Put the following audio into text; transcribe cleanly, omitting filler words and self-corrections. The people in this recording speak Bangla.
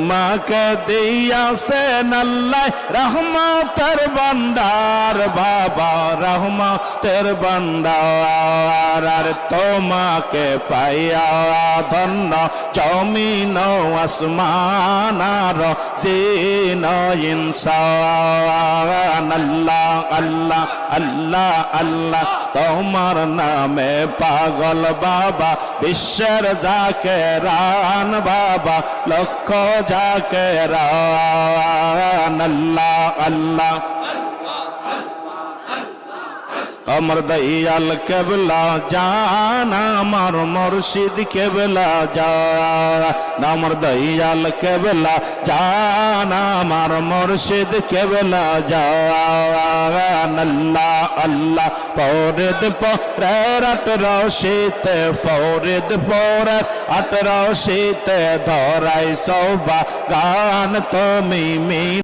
তোমাকে দিয়াছেন আল্লাহ রহমতের ভান্ডার বাবা রহমতের ভান্ডার আর তোমাকে পাইয়া ধন্য জমিন আসমান আর জিন ইনসান আল্লাহ আল্লাহ আল্লাহ আল্লাহ তোমার নামে পাগল বাবা বিশ্বের জাকেরান বাবা লক্ষ জাকেরান আল্লাহ আল্লাহ আমার দয়াল কেবলা জান আমার মুর্শিদ কেবলা জান আমার দয়াল কেবলা জান আমার মুর্শিদ কেবলা জান আল্লাহ আল্লাহ ফরিদ পরের 18 ফরিদ পরের 18 ধরাই সৌবা গান তুমি